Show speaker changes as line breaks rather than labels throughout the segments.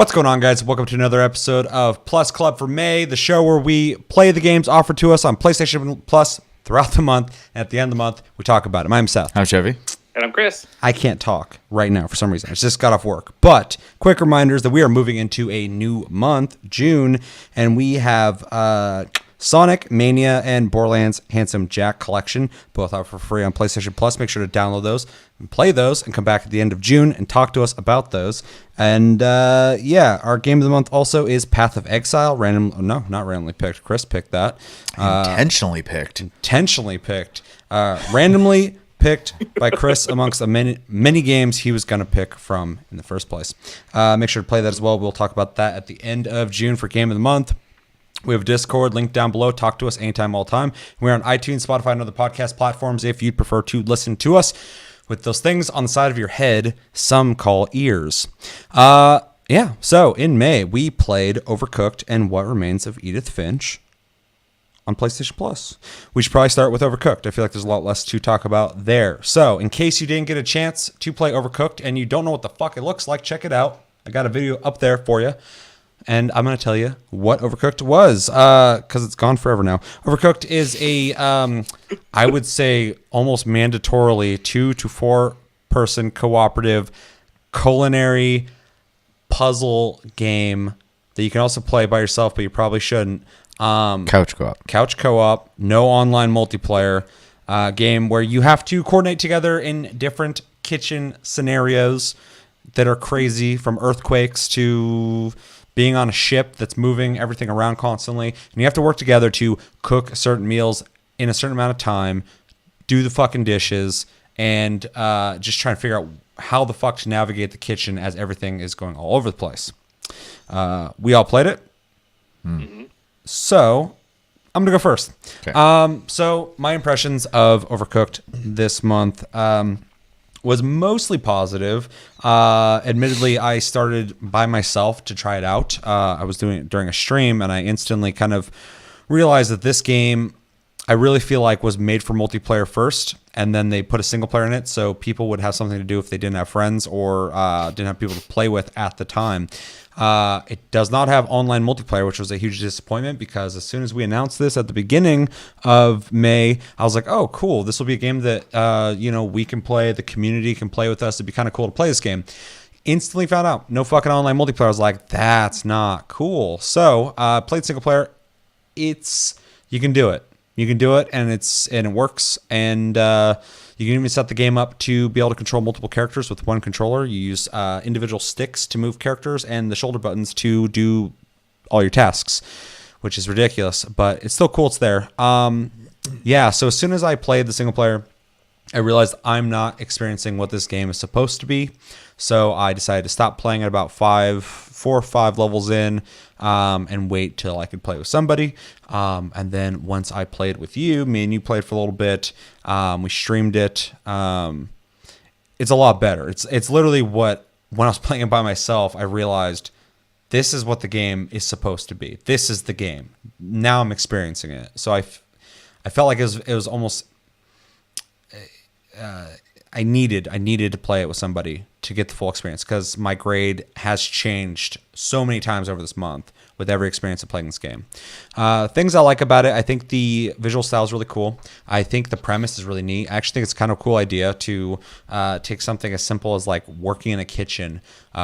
What's going on, guys? Welcome to another episode of Plus Club for May, the show where we play the games offered to us on PlayStation Plus throughout the month. And at the end of the month, we talk about them. I'm Seth.
I'm Chevy.
And I'm Chris.
I can't talk right now for some reason. I just got off work. But quick reminders that we are moving into a new month, June, and we have Sonic, Mania, and Borderlands Handsome Jack Collection, both out for free on PlayStation Plus. Make sure to download those and play those and come back at the end of June and talk to us about those. And our game of the month also is Path of Exile. Not randomly picked. Chris picked that.
Intentionally picked.
Randomly picked by Chris amongst the many games he was going to pick from in the first place. Make sure to play that as well. We'll talk about that at the end of June for Game of the Month. We have Discord linked down below. Talk to us anytime, all time. We're on iTunes, Spotify, and other podcast platforms if you'd prefer to listen to us with those things on the side of your head some call ears. So in May, we played Overcooked and What Remains of Edith Finch on PlayStation Plus. We should probably start with Overcooked. I feel like there's a lot less to talk about there. So in case you didn't get a chance to play Overcooked and you don't know what the fuck it looks like, check it out. I got a video up there for you. And I'm going to tell you what Overcooked was, because it's gone forever now. Overcooked is a, I would say, almost mandatorily 2 to 4 person cooperative culinary puzzle game that you can also play by yourself, but you probably shouldn't.
Couch co-op,
no online multiplayer game where you have to coordinate together in different kitchen scenarios that are crazy, from earthquakes to being on a ship that's moving everything around constantly. And you have to work together to cook certain meals in a certain amount of time, do the fucking dishes, and just try and figure out how the fuck to navigate the kitchen as everything is going all over the place. We all played it.
Mm-hmm.
So I'm going to go first.
Okay.
So my impressions of Overcooked this month was mostly positive. Admittedly, I started by myself to try it out. I was doing it during a stream, and I instantly kind of realized that this game, I really feel like, was made for multiplayer first, and then they put a single player in it so people would have something to do if they didn't have friends or didn't have people to play with at the time. It does not have online multiplayer, which was a huge disappointment, because as soon as we announced this at the beginning of May, I was like, oh, cool. This will be a game that, we can play. The community can play with us. It'd be kind of cool to play this game. Instantly found out no fucking online multiplayer. I was like, that's not cool. So, played single player. You can do it. You can do it, and it works. And, you can even set the game up to be able to control multiple characters with one controller. You use individual sticks to move characters and the shoulder buttons to do all your tasks, which is ridiculous, but it's still cool. It's there. So as soon as I played the single player, I realized I'm not experiencing what this game is supposed to be. So I decided to stop playing at about 4 or 5 levels in, and wait till I could play with somebody. And then once I played with you, me and you played for a little bit. We streamed it. It's a lot better. It's literally when I was playing it by myself, I realized this is what the game is supposed to be. This is the game. Now I'm experiencing it. So I felt like it was almost, I needed to play it with somebody to get the full experience, because my grade has changed so many times over this month with every experience of playing this game. Things I like about it, I think the visual style is really cool. I think the premise is really neat. I actually think it's kind of a cool idea to take something as simple as like working in a kitchen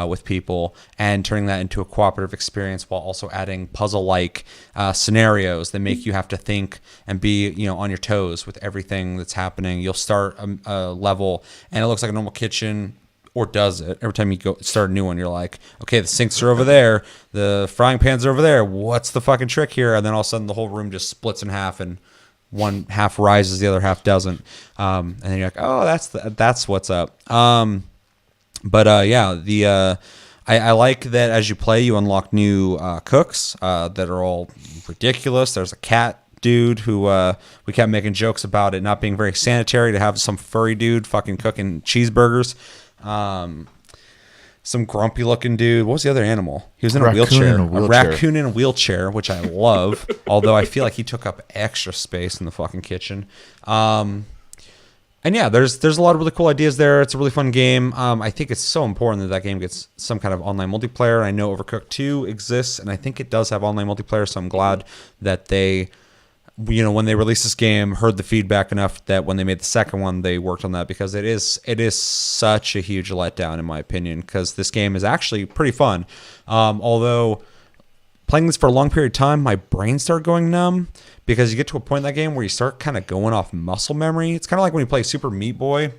with people and turning that into a cooperative experience, while also adding puzzle-like scenarios that make you have to think and be on your toes with everything that's happening. You'll start a level and it looks like a normal kitchen, or does it? Every time you go start a new one, you're like, okay, the sinks are over there, the frying pans are over there. What's the fucking trick here? And then all of a sudden, the whole room just splits in half, and one half rises, the other half doesn't. And then you're like, oh, that's what's up. I like that as you play, you unlock new cooks that are all ridiculous. There's a cat dude who we kept making jokes about it not being very sanitary to have some furry dude fucking cooking cheeseburgers. Some grumpy looking dude. What was the other animal? He was in a wheelchair. A raccoon in a wheelchair, which I love. Although I feel like he took up extra space in the fucking kitchen. And yeah, there's a lot of really cool ideas there. It's a really fun game. I think it's so important that game gets some kind of online multiplayer. I know Overcooked 2 exists, and I think it does have online multiplayer, so I'm glad that they, when they released this game, heard the feedback enough that when they made the second one, they worked on that, because it is such a huge letdown, in my opinion, because this game is actually pretty fun. Although playing this for a long period of time, my brain started going numb, because you get to a point in that game where you start kind of going off muscle memory. It's kind of like when you play Super Meat Boy,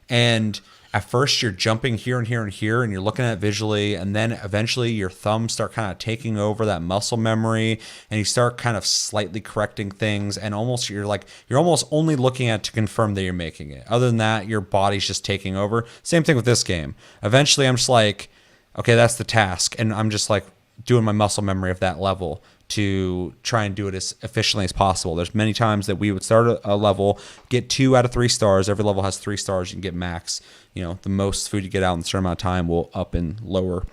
and at first you're jumping here and here and here, and you're looking at it visually, and then eventually your thumbs start kind of taking over that muscle memory, and you start kind of slightly correcting things, and you're almost only looking at it to confirm that you're making it. Other than that, your body's just taking over. Same thing with this game. Eventually I'm just like, okay, that's the task, and I'm just like doing my muscle memory of that level to try and do it as efficiently as possible. There's many times that we would start a level, get 2 out of 3 stars. Every level has 3 stars. You can get max. The most food you get out in a certain amount of time will up and lower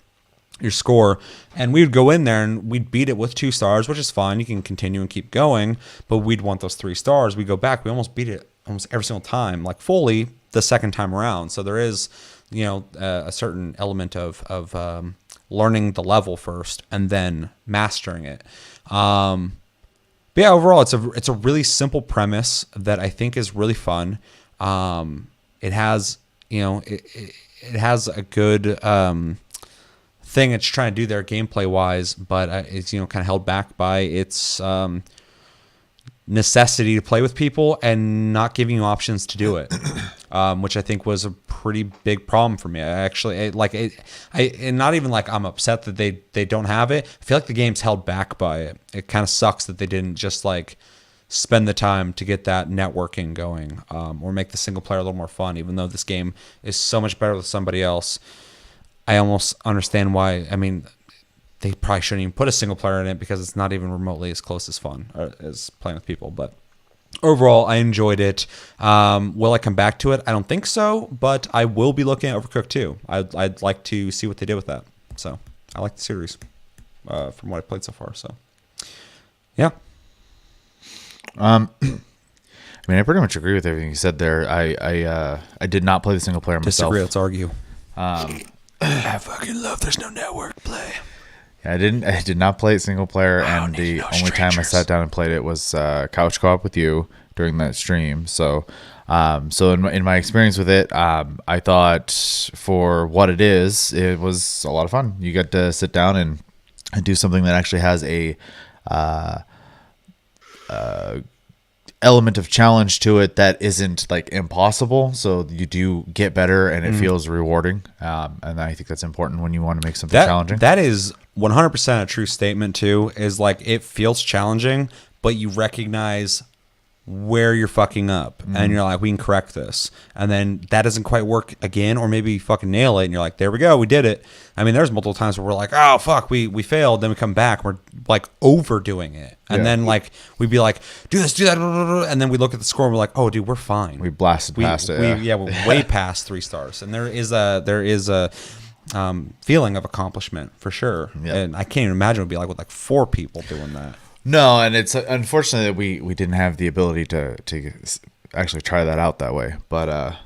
your score. And we would go in there and we'd beat it with 2 stars, which is fine. You can continue and keep going, but we'd want those 3 stars. We go back. We almost beat it almost every single time, like fully the second time around. So there is, a certain element of learning the level first and then mastering it. But yeah, overall, it's a really simple premise that I think is really fun. It has, it has a good thing it's trying to do there gameplay wise, but it's kind of held back by its necessity to play with people and not giving you options to do it, which I think was a pretty big problem for me. And not even like I'm upset that they don't have it. I feel like the game's held back by it. It kind of sucks that they didn't just like spend the time to get that networking going, or make the single player a little more fun, even though this game is so much better with somebody else. I almost understand why. I mean, they probably shouldn't even put a single player in it, because it's not even remotely as close as fun as playing with people. But overall, I enjoyed it. Will I come back to it? I don't think so, but I will be looking at Overcooked 2. I'd like to see what they did with that. So I like the series from what I played so far. So yeah.
I pretty much agree with everything you said there. I did not play the single player myself.
Disagree. Let's argue. I fucking love there's no network play.
I did not play it single player, and the only time I sat down and played it was couch co-op with you during that stream. So, in my experience with it, I thought for what it is, it was a lot of fun. You get to sit down and do something that actually has a element of challenge to it that isn't like impossible. So you do get better, and it feels rewarding. And I think that's important when you want to make something challenging.
That is 100% a true statement too, is like it feels challenging, but you recognize where you're fucking up, and you're like, we can correct this, and then that doesn't quite work again, or maybe you fucking nail it and you're like, there we go, we did it. I mean, there's multiple times where we're like, oh fuck, we failed, then we come back, we're like overdoing it, and then like we'd be like, do this, do that, and then we look at the score and we're like, oh dude, we're fine,
we blasted past it.
We're way past 3 stars, and there is a feeling of accomplishment for sure. And I can't even imagine it would be like with like 4 people doing that.
No, and it's unfortunate that we didn't have the ability to actually try that out that way, but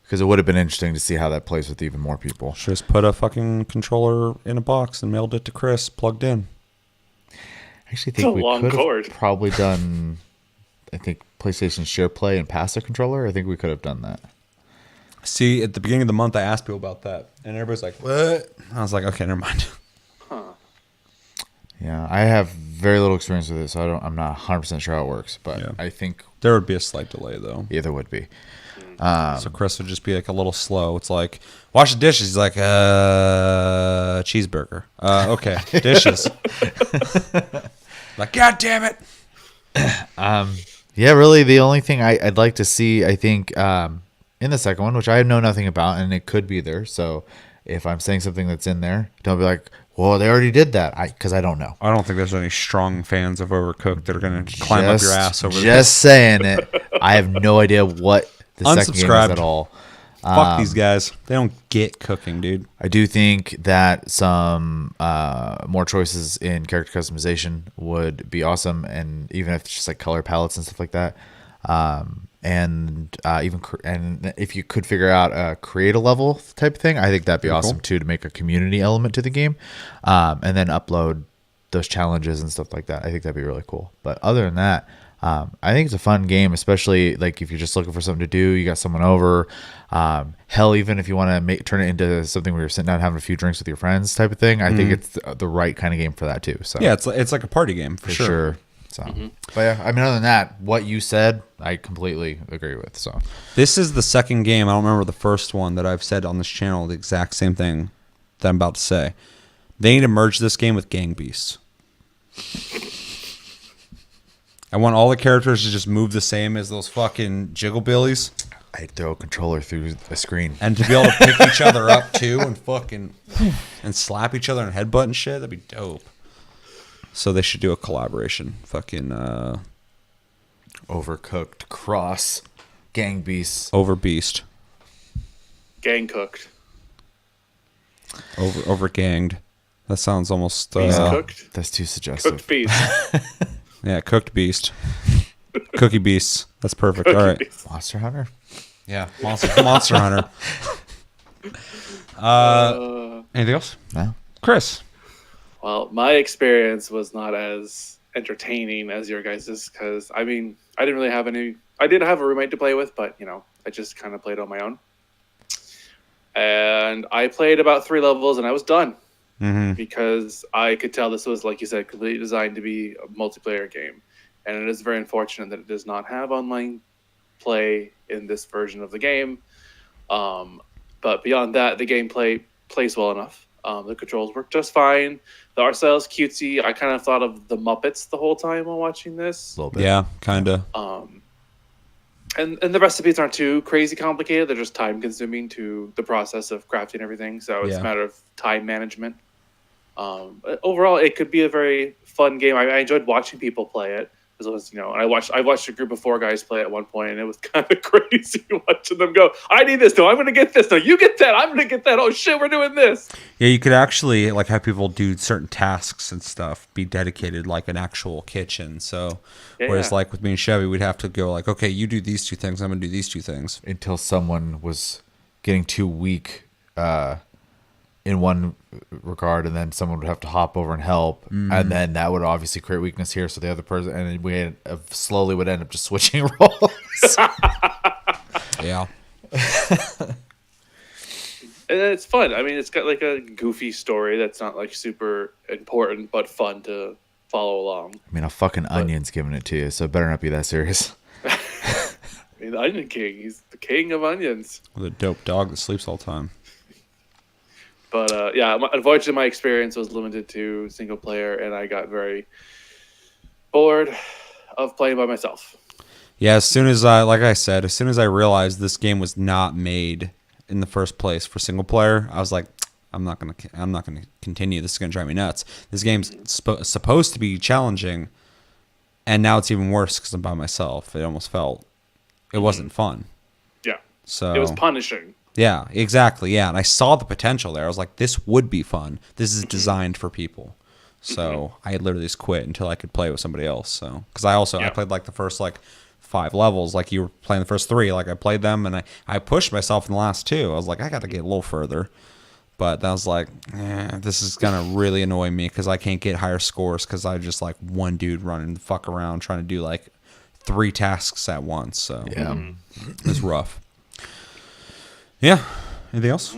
because it would have been interesting to see how that plays with even more people.
Just put a fucking controller in a box and mailed it to Chris plugged in.
I actually think we could have probably done, I think, PlayStation Share Play and pass a controller. I think we could have done that.
See, at the beginning of the month, I asked people about that, and everybody's like, what? I was like, okay, never mind.
Yeah, I have very little experience with it, so I'm not 100% sure how it works, but I think
there would be a slight delay, though.
Yeah, there would be.
So Chris would just be like a little slow. It's like, wash the dishes. He's like, cheeseburger. Okay, dishes. Like, God damn it.
Yeah, really, the only thing I'd like to see, I think, in the second one, which I know nothing about, and it could be there, so if I'm saying something that's in there, don't be like, well, they already did that, because I don't know.
I don't think there's any strong fans of Overcooked that are going to climb up your ass over there.
Just saying it. I have no idea what the second game is at all.
Fuck these guys. They don't get cooking, dude.
I do think that some more choices in character customization would be awesome, and even if it's just like color palettes and stuff like that. and and if you could figure out a create a level type of thing, I think that'd be awesome
cool.
too, to make a community element to the game, and then upload those challenges and stuff like that. I think that'd be really cool. But other than that, I think it's a fun game, especially like if you're just looking for something to do, you got someone over. Hell, even if you want to turn it into something where you're sitting down having a few drinks with your friends type of thing, I think it's the right kind of game for that too. So
Yeah, it's like a party game for sure.
So, but yeah, I mean, other than that, what you said, I completely agree with. So
This is the second game. I don't remember the first one that I've said on this channel the exact same thing that I'm about to say. They need to merge this game with Gang Beasts. I want all the characters to just move the same as those fucking Jigglebillies.
I'd throw a controller through a screen.
And to be able to pick each other up too and fucking and slap each other and headbutt and shit, that'd be dope. So they should do a collaboration. Fucking
Overcooked cross Gang Beasts.
Over Beast.
Gang cooked.
Over ganged. That sounds almost
Beast cooked.
That's too suggestive.
Cooked beast.
yeah, cooked beast. Cookie beasts. That's perfect. All right.
Beast.
Monster Hunter.
Yeah, Monster Hunter. Anything else?
No.
Chris.
Well, my experience was not as entertaining as your guys's because, I mean, I didn't really have any. I did have a roommate to play with, but, you know, I just kind of played on my own. And I played about 3 levels and I was done because I could tell this was, like you said, completely designed to be a multiplayer game. And it is very unfortunate that it does not have online play in this version of the game. But beyond that, the gameplay plays well enough. The controls work just fine. The art style is cutesy. I kind of thought of the Muppets the whole time while watching this.
A little bit.
Yeah, kind of.
And the recipes aren't too crazy complicated. They're just time consuming to the process of crafting everything. So it's a matter of time management. Overall, it could be a very fun game. I enjoyed watching people play it. As well as, you know, I watched a group of 4 guys play at one point, and it was kind of crazy watching them go, I need this. No, I'm going to get this. No, you get that. I'm going to get that. Oh, shit, we're doing this.
Yeah, you could actually like have people do certain tasks and stuff, be dedicated like an actual kitchen. So whereas like with me and Chevy, we'd have to go like, okay, you do these 2 things. I'm going to do these 2 things.
Until someone was getting too weak in one regard, and then someone would have to hop over and help, and then that would obviously create weakness here. So the other person, and we slowly would end up just switching roles.
Yeah.
And it's fun. I mean, it's got like a goofy story that's not like super important, but fun to follow along.
I mean, a fucking onion's giving it to you, so it better not be that serious.
I mean, the Onion King. He's the king of onions.
With a dope dog that sleeps all the time.
But yeah, unfortunately, my experience was limited to single player, and I got very bored of playing by myself.
Yeah, as soon as I realized this game was not made in the first place for single player, I was like, I'm not gonna continue. This is gonna drive me nuts. This game's supposed to be challenging, and now it's even worse because I'm by myself. It almost felt it wasn't fun.
Yeah,
so
it was punishing.
Yeah, exactly. Yeah, and I saw the potential there. I was like, this would be fun. This is designed for people. So I literally just quit until I could play with somebody else. So because I played like the first like 5 levels, like you were playing the first 3. Like I played them, and I pushed myself in the last 2. I was like, I got to get a little further. But I was like, this is gonna really annoy me because I can't get higher scores because I just like one dude running the fuck around trying to do like 3 tasks at once. So
Yeah.
it was rough. Yeah. Anything else?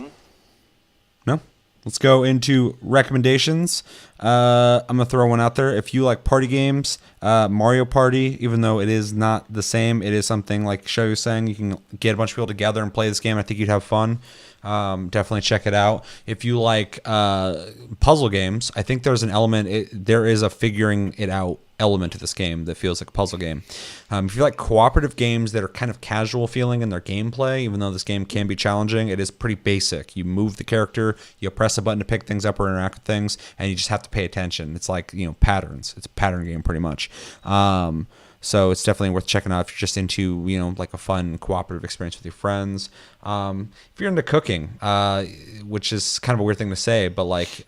No? Let's go into recommendations. I'm going to throw one out there. If you like party games, Mario Party, even though it is not the same, it is something like Show was saying, you can get a bunch of people together and play this game. I think you'd have fun. Definitely check it out. If you like puzzle games, I think there's an element, there is a figuring it out element to this game that feels like a puzzle game. If you like cooperative games that are kind of casual feeling in their gameplay, even though this game can be challenging, it is pretty basic. You move the character, you press a button to pick things up or interact with things, and you just have to pay attention. It's like, patterns. It's a pattern game pretty much. So it's definitely worth checking out if you're just into, like a fun cooperative experience with your friends. If you're into cooking, which is kind of a weird thing to say, but like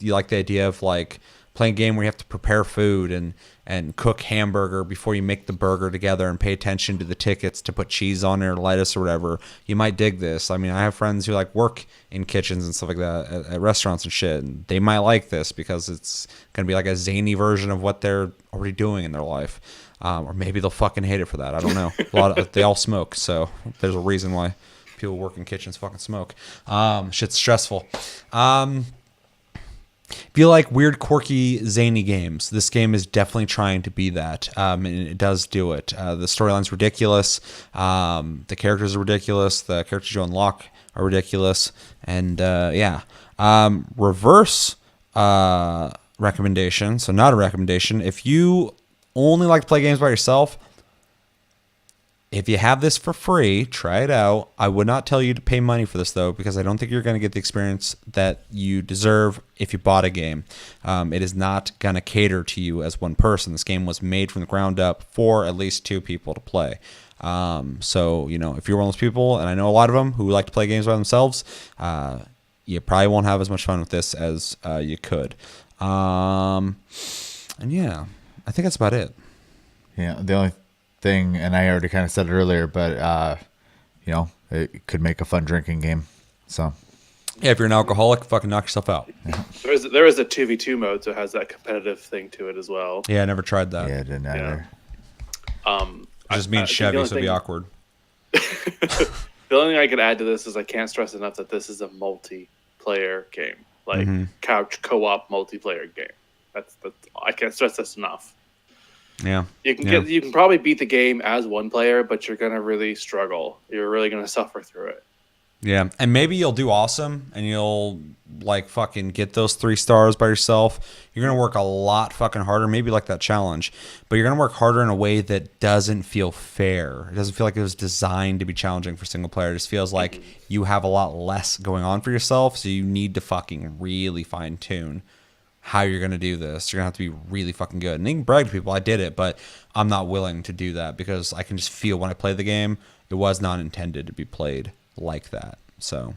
you like the idea of like playing a game where you have to prepare food and cook hamburger before you make the burger together and pay attention to the tickets to put cheese on it or lettuce or whatever, you might dig this. I mean, I have friends who like work in kitchens and stuff like that at restaurants and shit, and they might like this because it's going to be like a zany version of what they're already doing in their life. Or maybe they'll fucking hate it for that. I don't know. They all smoke, so there's a reason why people who work in kitchens fucking smoke. Shit's stressful. If you like weird, quirky, zany games, this game is definitely trying to be that, and it does do it. The storyline's ridiculous. The characters are ridiculous. The characters you unlock are ridiculous. And reverse recommendation, so not a recommendation. If you only like to play games by yourself, if you have this for free, try it out. I would not tell you to pay money for this, though, because I don't think you're going to get the experience that you deserve if you bought a game. It is not going to cater to you as one person. This game was made from the ground up for at least 2 people to play. So, if you're one of those people, and I know a lot of them who like to play games by themselves, you probably won't have as much fun with this as you could. And yeah, I think that's about it.
Yeah, the only thing, and I already kind of said it earlier, but it could make a fun drinking game. So
yeah, if you're an alcoholic, fucking knock yourself out.
Yeah.
There is a 2v2 mode, so it has that competitive thing to it as well.
Yeah, I never tried that.
Yeah, I didn't either.
Just me and Chevy, so it'd be awkward.
The only thing I could add to this is I can't stress enough that this is a multiplayer game, like couch co-op multiplayer game. That's I can't stress this enough.
Yeah,
you can probably beat the game as one player, but you're gonna really struggle. You're really gonna suffer through it.
Yeah, and maybe you'll do awesome, and you'll like fucking get those 3 stars by yourself. You're gonna work a lot fucking harder, maybe like that challenge, but you're gonna work harder in a way that doesn't feel fair. It doesn't feel like it was designed to be challenging for single player. It just feels like you have a lot less going on for yourself, so you need to fucking really fine tune how you're going to do this. You're going to have to be really fucking good. And you can brag to people, I did it, but I'm not willing to do that because I can just feel when I play the game, it was not intended to be played like that. So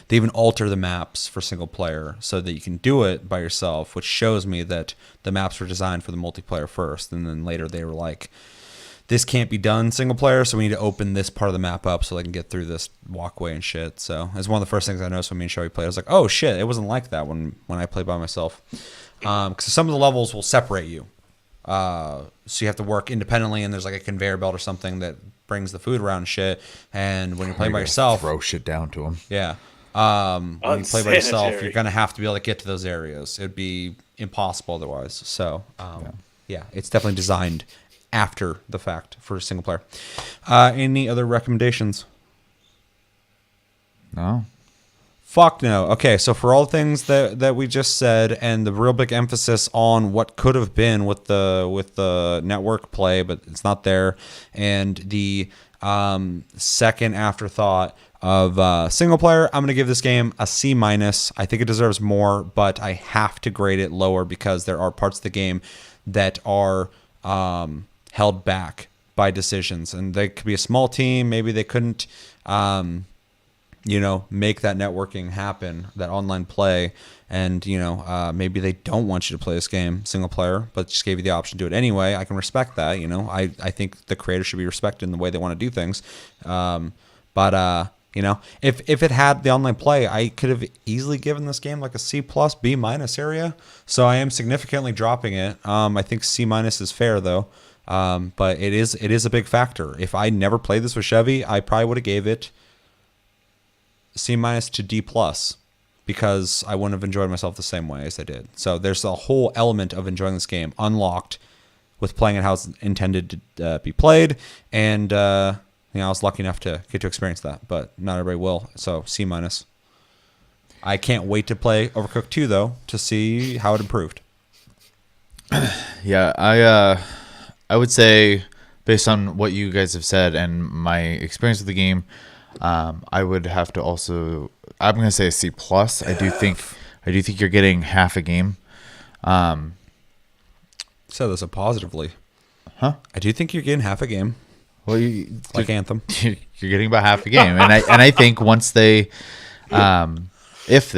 they even alter the maps for single player so that you can do it by yourself, which shows me that the maps were designed for the multiplayer first. And then later they were like, this can't be done single player, so we need to open this part of the map up so they can get through this walkway and shit. So it's one of the first things I noticed when me and Shelby played. I was like, oh shit, it wasn't like that when I played by myself. Because some of the levels will separate you. So you have to work independently, and there's like a conveyor belt or something that brings the food around and shit. And when you're playing by yourself,
throw shit down to them.
Yeah. When you play by yourself, you're gonna have to be able to get to those areas. It'd be impossible otherwise. So yeah, it's definitely designed after the fact for a single player. Any other recommendations?
No.
Fuck no. Okay, so for all the things that we just said, and the real big emphasis on what could have been with the network play, but it's not there, and the second afterthought of single player, I'm gonna give this game a C-. I think it deserves more, but I have to grade it lower because there are parts of the game that are held back by decisions, and they could be a small team. Maybe they couldn't make that networking happen, that online play, and maybe they don't want you to play this game single player, but just gave you the option to do it anyway. I can respect that. I think the creator should be respected in the way they want to do things. But if it had the online play, I could have easily given this game like a C+, B- area. So I am significantly dropping it. I think C- is fair though. But it is a big factor. If I never played this with Chevy, I probably would have gave it C- to D+, because I wouldn't have enjoyed myself the same way as I did. So there's a whole element of enjoying this game unlocked with playing it how it's intended to be played, and I was lucky enough to get to experience that, but not everybody will. So C-. I can't wait to play Overcooked 2 though to see how it improved.
Yeah, I would say, based on what you guys have said and my experience with the game, I would have to also. I'm going to say a C+. I do think you're getting half a game.
Said this positively.
Huh?
I do think you're getting half a game.
Well,
like Anthem.
You're getting about half a game, and I think once they, if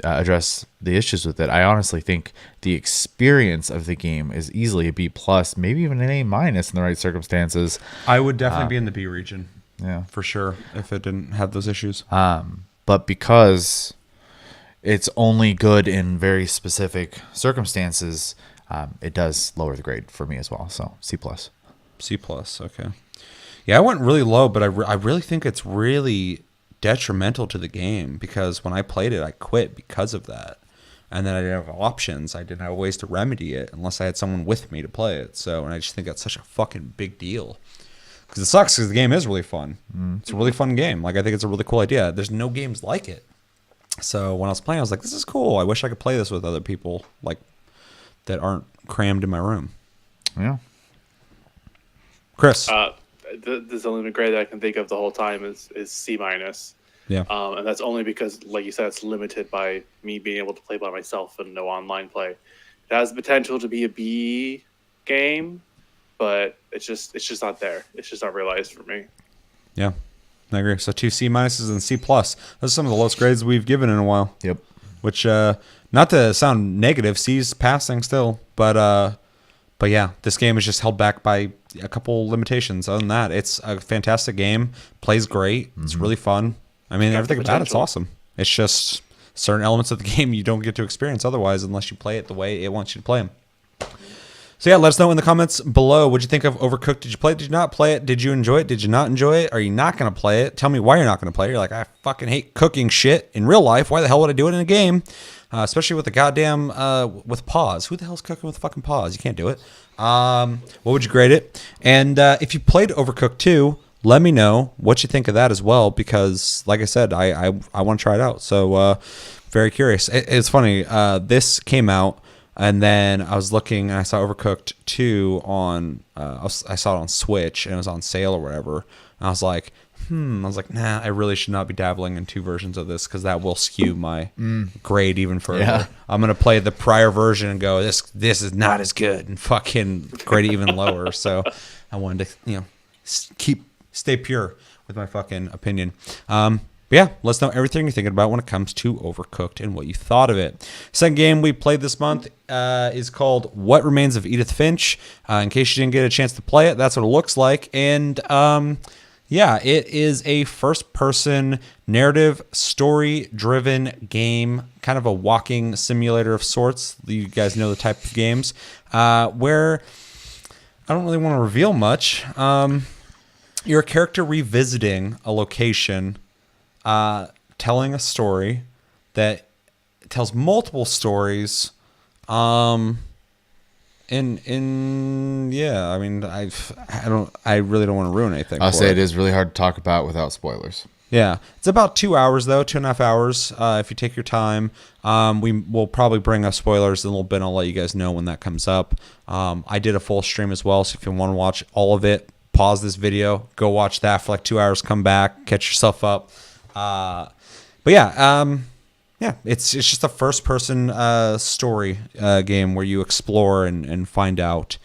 address the issues with it. I honestly think the experience of the game is easily a B plus, maybe even an A minus in the right circumstances.
I would definitely be in the B region.
Yeah,
for sure, if it didn't have those issues.
But because it's only good in very specific circumstances, it does lower the grade for me as well. So C plus.
C plus. Okay. Yeah, I went really low, but I really think it's really detrimental to the game because when I played it, I quit because of that. And then I didn't have options. I didn't have ways to remedy it unless I had someone with me to play it. So, and I just think that's such a fucking big deal. Because it sucks because the game is really fun. It's a really fun game. Like, I think it's a really cool idea. There's no games like it. So when I was playing, I was like, this is cool. I wish I could play this with other people like that aren't crammed in my room.
Yeah.
Chris.
The only grade that I can think of the whole time is C minus.
Yeah.
And that's only because, like you said, it's limited by me being able to play by myself and no online play. It has the potential to be a B game, but it's just not there. It's just not realized for me.
Yeah, I agree. So 2 C minuses and C plus. Those are some of the lowest grades we've given in a while.
Yep.
Which, not to sound negative, C's passing still, but yeah, this game is just held back by a couple limitations. Other than that, it's a fantastic game. Plays great. It's really fun. I mean, everything about it's awesome. It's just certain elements of the game you don't get to experience otherwise unless you play it the way it wants you to play them. So yeah, let us know in the comments below. What'd you think of Overcooked? Did you play it? Did you not play it? Did you enjoy it? Did you not enjoy it? Are you not going to play it? Tell me why you're not going to play it. You're like, I fucking hate cooking shit in real life. Why the hell would I do it in a game? Especially with the goddamn, with pause. Who the hell's cooking with fucking pause? You can't do it. What would you grade it? And if you played Overcooked 2, let me know what you think of that as well, because like I said, I want to try it out. So very curious. It's funny. This came out, and then I was looking, and I saw Overcooked 2 on, I saw it on Switch, and it was on sale or whatever. And I was like, nah, I really should not be dabbling in 2 versions of this because that will skew my grade even further. Yeah. I'm going to play the prior version and go, this is not as good, and fucking grade it even lower. So I wanted to, stay pure with my fucking opinion. But yeah, let us know everything you're thinking about when it comes to Overcooked and what you thought of it. Second game we played this month is called What Remains of Edith Finch. In case you didn't get a chance to play it, that's what it looks like. And yeah, it is a first-person narrative, story-driven game, kind of a walking simulator of sorts. You guys know the type of games where I don't really want to reveal much. You're a character revisiting a location, telling a story that tells multiple stories. Yeah, I mean, I really don't want to ruin anything.
I'll say it is really hard to talk about without spoilers.
Yeah, it's about 2 hours though, 2.5 hours. If you take your time, we will probably bring up spoilers in a little bit. I'll let you guys know when that comes up. I did a full stream as well, so if you want to watch all of it, pause this video, go watch that for like 2 hours, come back, catch yourself up. But yeah, it's just a first person story game where you explore and find out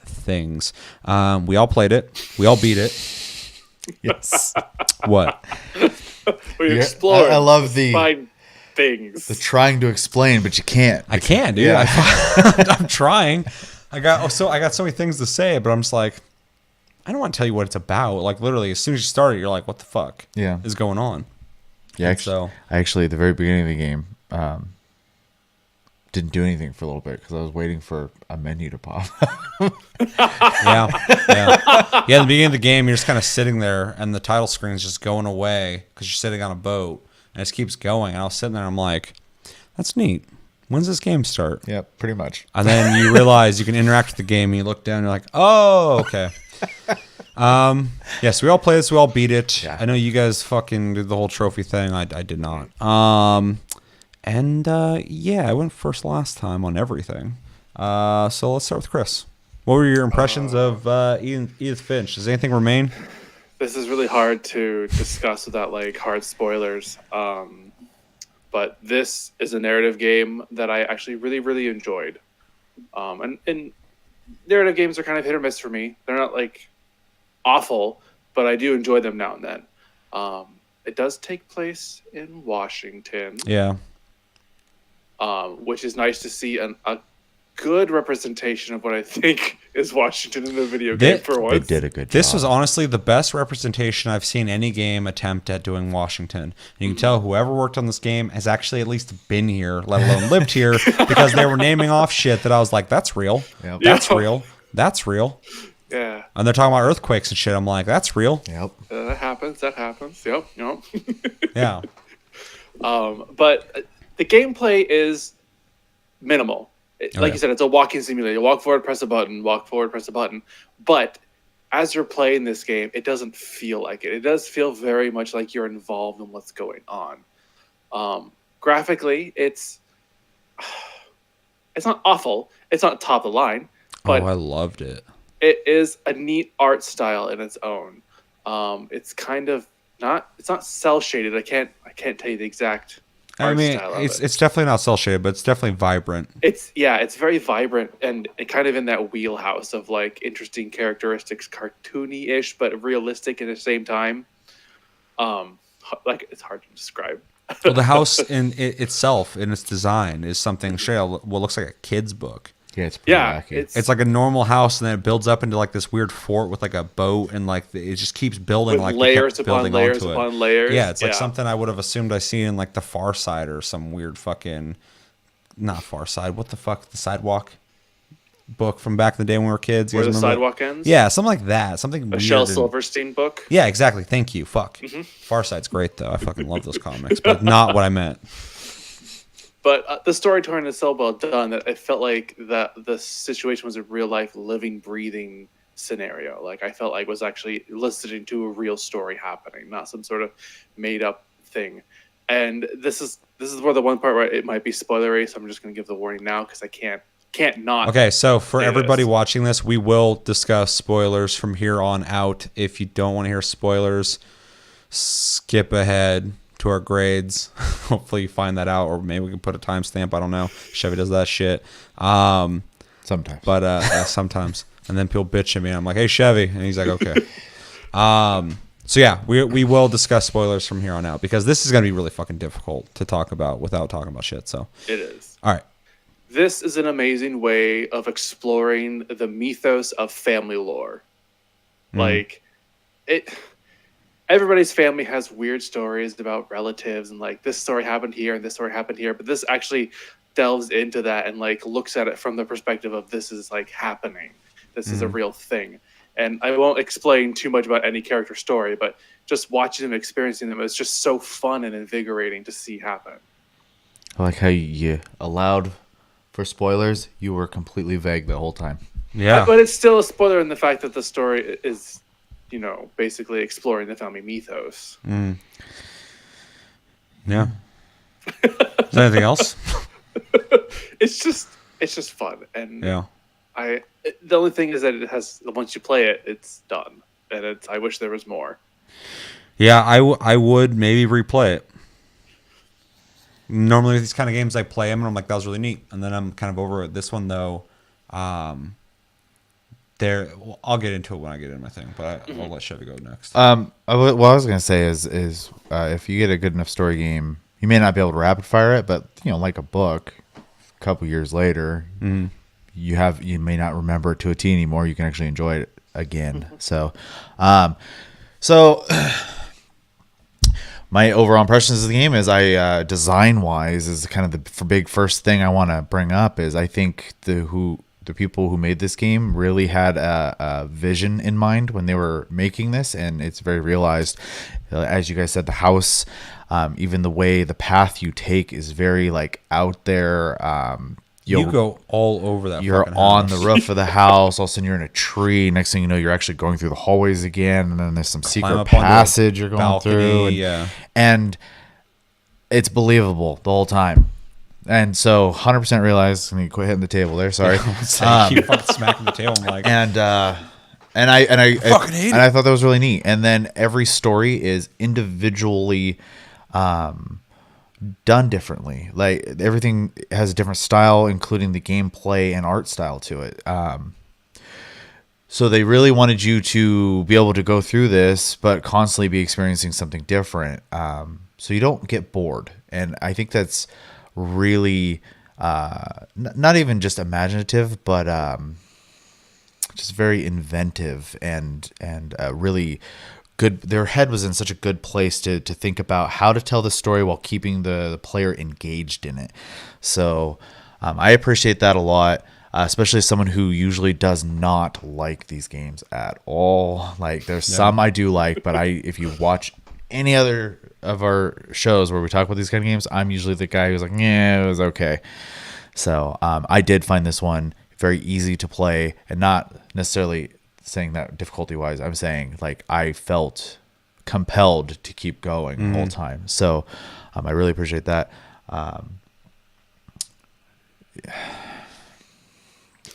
things. We all played it. We all beat it.
Yes.
What?
We explore.
I love the
find things.
The trying to explain, but you can't.
I can, dude.
Yeah.
I'm trying. I got so many things to say, but I'm just like, I don't want to tell you what it's about. Like literally, as soon as you start it, you're like, what the fuck is going on?
Yeah, actually, at the very beginning of the game, didn't do anything for a little bit because I was waiting for a menu to pop.
Yeah. At the beginning of the game, you're just kind of sitting there, and the title screen is just going away because you're sitting on a boat, and it just keeps going. And I was sitting there, and I'm like, that's neat. When's this game start?
Yeah, pretty much.
And then you realize you can interact with the game, and you look down, and you're like, oh, okay. Yes, we all play this. We all beat it. Yeah. I know you guys fucking did the whole trophy thing. I did not. Yeah, I went first last time on everything. So let's start with Chris. What were your impressions of Edith Finch? Does anything remain?
This is really hard to discuss without like hard spoilers. But this is a narrative game that I actually really, really enjoyed. And narrative games are kind of hit or miss for me. They're not like awful, but I do enjoy them now and then. It does take place in Washington.
Yeah.
which is nice to see a good representation of what I think is Washington in the video game for once.
They did a good job.
This was honestly the best representation I've seen any game attempt at doing Washington. And you can tell whoever worked on this game has actually at least been here, let alone lived here, because they were naming off shit that I was like, that's real.
Yep.
That's real. That's real.
Yeah.
And they're talking about earthquakes and shit. I'm like, that's real.
Yep.
That happens. Yep.
Yeah.
But the gameplay is minimal. Like you said, it's a walking simulator. You walk forward, press a button, walk forward, press a button. But as you're playing this game, it doesn't feel like it. It does feel very much like you're involved in what's going on. Graphically, it's not awful. It's not top of the line. But
I loved it.
it is a neat art style in its own. It's kind of it's not cell shaded. I can't tell you the exact art style of
it's definitely not cell shaded, but it's definitely vibrant.
It's very vibrant and kind of in that wheelhouse of like interesting characteristics, cartoony-ish but realistic at the same time. Like it's hard to describe.
Well, the house in itself, in its design, is something what looks like a kid's book.
Yeah, it's pretty wacky.
It's like a normal house, and then it builds up into like this weird fort with like a boat, and like it just keeps building,
with
like
layers upon layers upon layers.
Yeah, it's like something I would have assumed I seen in like the Far Side or some weird fucking, not Far Side. What the fuck? The Sidewalk book from back in the day when we were kids.
Where the Sidewalk ends.
Yeah, something like that. Something
a
weird.
Shel Silverstein book.
Yeah, exactly. Thank you. Fuck. Far Side's great though. I fucking love those comics, but not what I meant.
But the storytelling is so well done that it felt like that the situation was a real life, living, breathing scenario. Like I felt like I was actually listening to a real story happening, not some sort of made up thing. And this is where the one part where it might be spoilery, so I'm just going to give the warning now because I can't not.
Okay, so for everybody watching this, we will discuss spoilers from here on out. If you don't want to hear spoilers, skip ahead to our grades. Hopefully you find that out, or maybe we can put a timestamp. I don't know. Chevy does that shit.
Sometimes.
But sometimes. And then people bitch at me, and I'm like, hey, Chevy. And he's like, okay. So yeah, we will discuss spoilers from here on out, because this is going to be really fucking difficult to talk about without talking about shit. So
it is.
All right.
This is an amazing way of exploring the mythos of family lore. Like everybody's family has weird stories about relatives, and like this story happened here and this story happened here, but this actually delves into that and like looks at it from the perspective of this is like happening. This is a real thing. And I won't explain too much about any character story, but just watching them, experiencing them, it's just so fun and invigorating to see happen.
I like how you allowed for spoilers. You were completely vague the whole time.
Yeah.
But it's still a spoiler in the fact that the story is, basically exploring the family mythos.
Yeah. Is there anything else?
It's just fun. And
yeah.
The only thing is that it has, once you play it, it's done. And I wish there was more.
Yeah, I would maybe replay it. Normally with these kind of games, I play them and I'm like, that was really neat. And then I'm kind of over it. This one, though, I'll get into it when I get into my thing, but I'll let Chevy go next.
What I was going to say is if you get a good enough story game, you may not be able to rapid fire it, but, like a book, a couple years later, you may not remember it to a T anymore. You can actually enjoy it again. So my overall impressions of the game is design wise is kind of the big first thing I want to bring up is I think the people who made this game really had a vision in mind when they were making this, and it's very realized. As you guys said, the house, even the way the path you take is very like out there. You
go all over that.
You're on the roof of the house. All of a sudden, you're in a tree. Next thing you know, you're actually going through the hallways again, and then there's some secret passage you're going through. And it's believable the whole time. And so, 100% realized. Let me quit hitting the table there. Sorry.
Keep fucking smacking the table. I'm like,
and I
fucking hate it.
And I thought that was really neat. And then every story is individually done differently. Like everything has a different style, including the gameplay and art style to it. So they really wanted you to be able to go through this, but constantly be experiencing something different. So you don't get bored. And I think that's really not even just imaginative, but just very inventive and really good. Their head was in such a good place to think about how to tell the story while keeping the player engaged in it. So I appreciate that a lot. Especially as someone who usually does not like these games at all. Like there's some I do like, but if you watch any other of our shows where we talk about these kind of games, I'm usually the guy who's like, yeah, it was okay. So I did find this one very easy to play, and not necessarily saying that difficulty wise. I'm saying like I felt compelled to keep going the whole time. So I really appreciate that.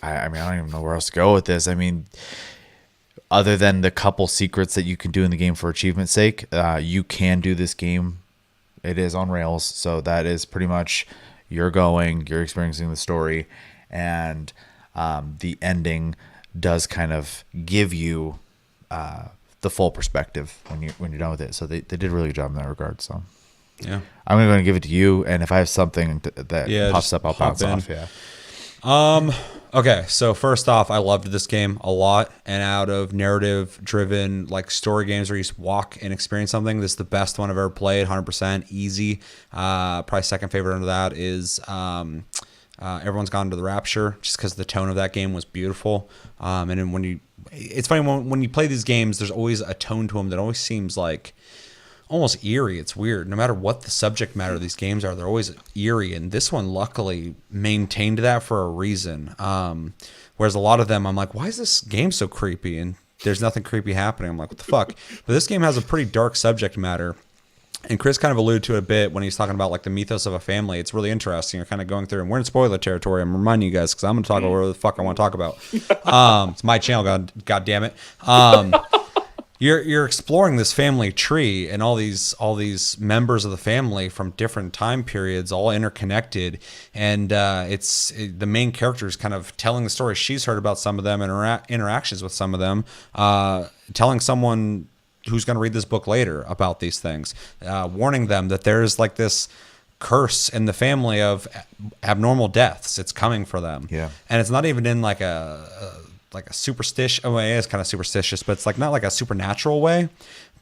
I mean, I don't even know where else to go with this. I mean, other than the couple secrets that you can do in the game for achievement's sake, you can do this game. It is on rails, so that is pretty much you're experiencing the story, and the ending does kind of give you the full perspective when you're done with it. So they did a really good job in that regard. So
Yeah.
I'm going to give it to you, and if I have something that pops up, I'll bounce off. Yeah.
Okay, so first off, I loved this game a lot, and out of narrative-driven like story games where you just walk and experience something, this is the best one I've ever played. 100% easy. Probably second favorite under that is Everyone's Gone to the Rapture, just because the tone of that game was beautiful. And then it's funny when you play these games, there's always a tone to them that always seems like almost eerie. It's weird. No matter what the subject matter of these games are, they're always eerie. And this one luckily maintained that for a reason. Whereas a lot of them, I'm like, why is this game so creepy? And there's nothing creepy happening. I'm like, what the fuck? But this game has a pretty dark subject matter. And Chris kind of alluded to it a bit when he's talking about like the mythos of a family. It's really interesting. You're kind of going through, and we're in spoiler territory. I'm reminding you guys because I'm going to talk about whatever the fuck I want to talk about. It's my channel. God damn it. You're exploring this family tree and all these members of the family from different time periods, all interconnected, and it's the main character is kind of telling the story she's heard about some of them and interactions with some of them, telling someone who's going to read this book later about these things, warning them that there's like this curse in the family of abnormal deaths. It's coming for them, and it's not even in like a superstitious way. It's kind of superstitious, but it's like not like a supernatural way,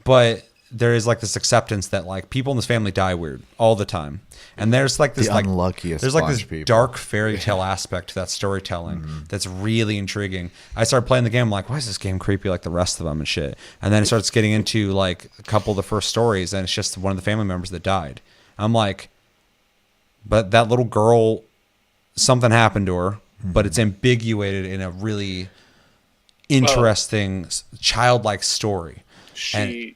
but there is like this acceptance that like people in this family die weird all the time, and there's like this
unluckiest
there's like this
people.
Dark fairy tale aspect to that storytelling that's really intriguing. I started playing the game, I'm like, why is this game creepy like the rest of them and shit? And then it starts getting into like a couple of the first stories, and it's just one of the family members that died. I'm like, but that little girl, something happened to her, but it's ambiguated in a really interesting childlike story.
She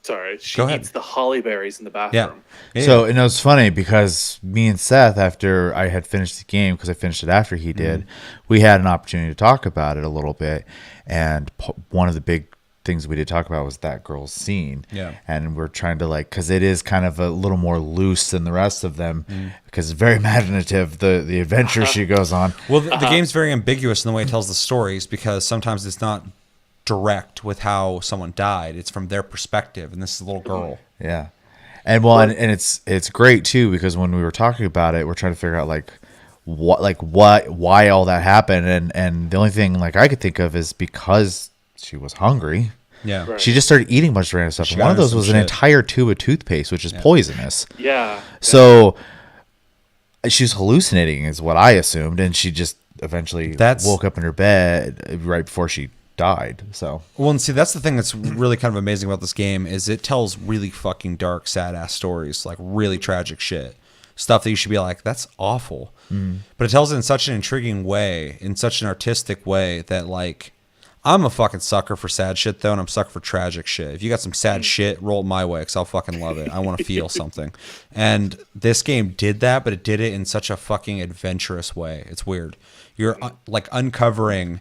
Go ahead.
eats the holly berries in the bathroom.
Yeah.
So, and it was funny because me and Seth, after I had finished the game, because I finished it after he did, we had an opportunity to talk about it a little bit. And one of the big things we did talk about was that girl's scene.
Yeah.
And we're trying to because it is kind of a little more loose than the rest of them, because it's very imaginative, the adventure she goes on.
Well, the game's very ambiguous in the way it tells the stories, because sometimes it's not direct with how someone died. It's from their perspective, and this is a little girl.
Yeah. And and it's great too, because when we were talking about it, we're trying to figure out why all that happened, and the only thing like I could think of is because she was hungry.
Yeah.
Right.
She just started eating a bunch of random stuff. And one of those was an entire tube of toothpaste, which is poisonous.
Yeah.
So she was hallucinating is what I assumed, and she just eventually woke up in her bed right before she died. So
well, and see, that's the thing that's really kind of amazing about this game is it tells really fucking dark, sad ass stories, like really tragic shit, stuff that you should be like, that's awful. But it tells it in such an intriguing way, in such an artistic way, that like, I'm a fucking sucker for sad shit though, and I'm a sucker for tragic shit. If you got some sad shit, roll it my way, because I'll fucking love it. I want to feel something. And this game did that, but it did it in such a fucking adventurous way. It's weird. You're like uncovering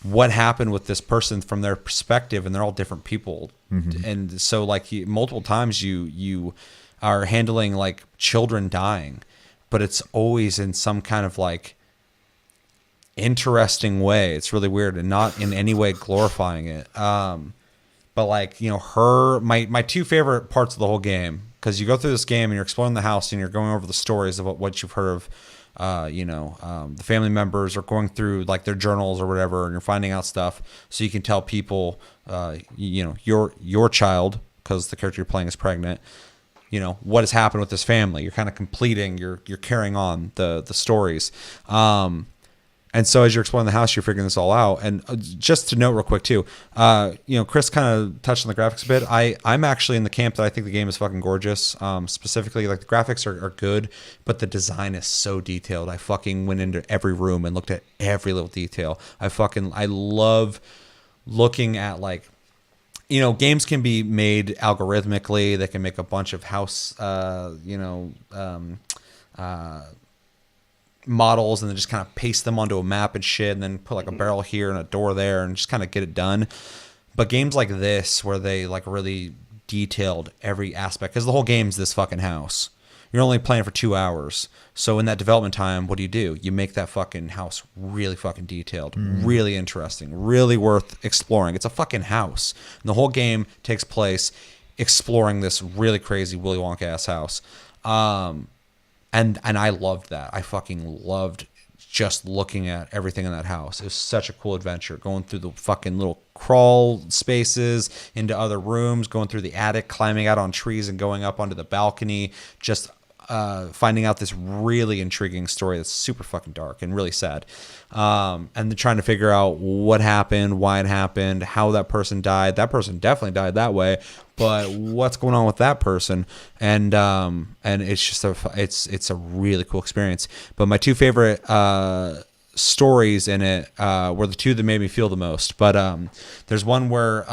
what happened with this person from their perspective, and they're all different people. And so like multiple times you are handling like children dying, but it's always in some kind of like interesting way. It's really weird, and not in any way glorifying it. But like, my two favorite parts of the whole game, because you go through this game and you're exploring the house and you're going over the stories of what you've heard of. The family members are going through like their journals or whatever, and you're finding out stuff so you can tell people, your child, because the character you're playing is pregnant, what has happened with this family. You're kind of completing, you're carrying on the stories. And so as you're exploring the house, you're figuring this all out. And just to note real quick too, Chris kind of touched on the graphics a bit. I'm actually in the camp that I think the game is fucking gorgeous. Specifically, like the graphics are good, but the design is so detailed. I fucking went into every room and looked at every little detail. I love looking at like, games can be made algorithmically. They can make a bunch of house, models and then just kind of paste them onto a map and shit, and then put like a barrel here and a door there and just kind of get it done. But games like this, where they like really detailed every aspect, because the whole game's this fucking house. You're only playing for 2 hours. So in that development time, what do? You make that fucking house really fucking detailed, really interesting, really worth exploring. It's a fucking house. And the whole game takes place exploring this really crazy Willy Wonka ass house. And I loved that. I fucking loved just looking at everything in that house. It was such a cool adventure, going through the fucking little crawl spaces into other rooms, going through the attic, climbing out on trees and going up onto the balcony, just finding out this really intriguing story that's super fucking dark and really sad. And then trying to figure out what happened, why it happened, how that person died. That person definitely died that way, but what's going on with that person? And it's just it's a really cool experience. But my two favorite stories in it were the two that made me feel the most. But there's one where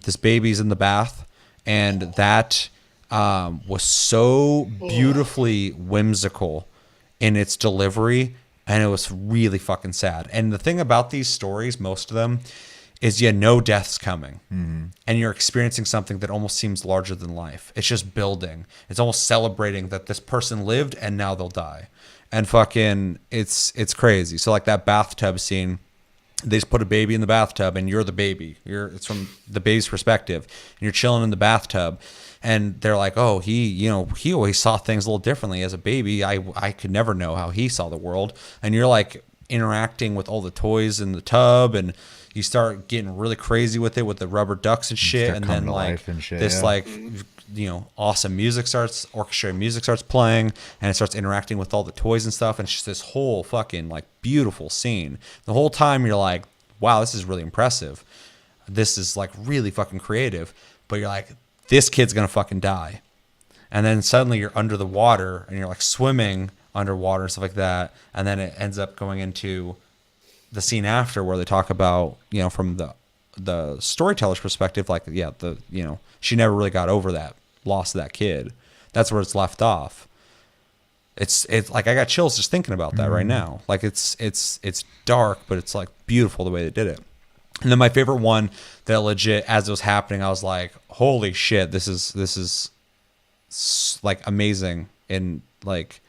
this baby's in the bath, and that was so beautifully whimsical in its delivery, and it was really fucking sad. And the thing about these stories, most of them, is no death's coming. And you're experiencing something that almost seems larger than life. It's just building. It's almost celebrating that this person lived and now they'll die. And fucking it's crazy. So like that bathtub scene, they just put a baby in the bathtub and you're the baby. It's from the baby's perspective, and you're chilling in the bathtub. And they're like, oh, he always saw things a little differently as a baby. I could never know how he saw the world. And you're like interacting with all the toys in the tub, and you start getting really crazy with it, with the rubber ducks and shit. And then like this awesome music orchestrated music starts playing, and it starts interacting with all the toys and stuff. And it's just this whole fucking like beautiful scene. The whole time you're like, wow, this is really impressive. This is like really fucking creative. But you're like, this kid's gonna fucking die. And then suddenly you're under the water and you're like swimming underwater and stuff like that. And then it ends up going into the scene after where they talk about, from the storyteller's perspective, like, she never really got over that loss of that kid. That's where it's left off. It's like, I got chills just thinking about that right now. Like it's dark, but it's like beautiful the way they did it. And then my favorite one that legit, as it was happening, I was like, holy shit, this is like amazing. In like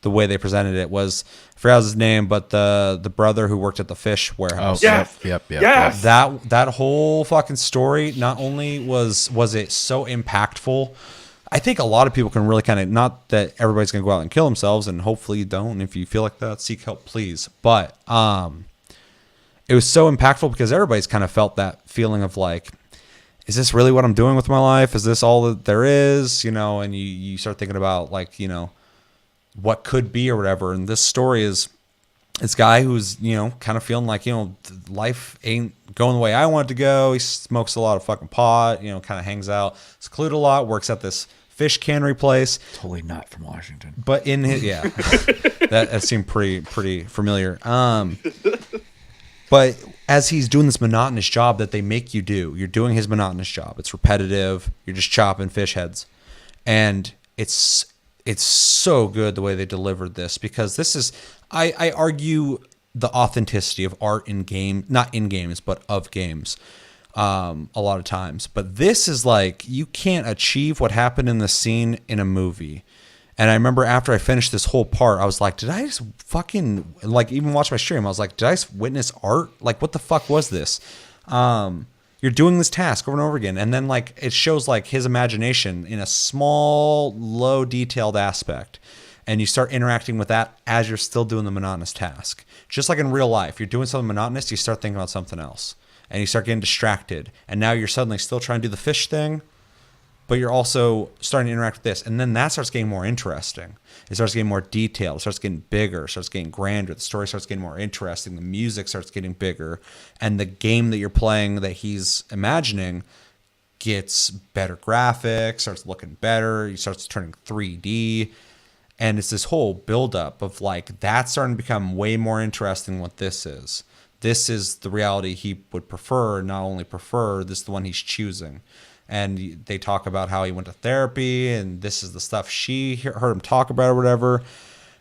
the way they presented it was, I forgot his name, but the brother who worked at the fish warehouse.
Oh, yep.
That whole fucking story, not only was it so impactful, I think a lot of people can really kind of, not that everybody's going to go out and kill themselves, and hopefully you don't. And if you feel like that, seek help, please. But, it was so impactful because everybody's kind of felt that feeling of like, is this really what I'm doing with my life? Is this all that there is? And you start thinking about like, what could be or whatever. And this story is this guy who's, kind of feeling like, life ain't going the way I want it to go. He smokes a lot of fucking pot, kind of hangs out, secluded a lot, works at this fish cannery place.
Totally not from Washington.
But in his, that seemed pretty familiar. But as he's doing this monotonous job that they make you do, you're doing his monotonous job. It's repetitive. You're just chopping fish heads. And it's so good the way they delivered this, because this is, I argue, the authenticity of art in game, not in games, but of games, a lot of times. But this is like, you can't achieve what happened in the scene in a movie. And I remember after I finished this whole part, I was like, did I just fucking, like, even watch my stream? I was like, did I just witness art? Like, what the fuck was this? you're doing this task over and over again, and then like it shows like his imagination in a small, low detailed aspect, and you start interacting with that as you're still doing the monotonous task. Just like in real life, you're doing something monotonous, you start thinking about something else, and you start getting distracted, and now you're suddenly still trying to do the fish thing, but you're also starting to interact with this, and then that starts getting more interesting. It starts getting more detailed. It starts getting bigger. It starts getting grander. The story starts getting more interesting. The music starts getting bigger, and the game that you're playing that he's imagining gets better graphics, starts looking better. He starts turning 3D, and it's this whole buildup of like that's starting to become way more interesting than what this is. This is the reality he would prefer. Not only prefer, this is the one he's choosing. And they talk about how he went to therapy, and this is the stuff she heard him talk about or whatever.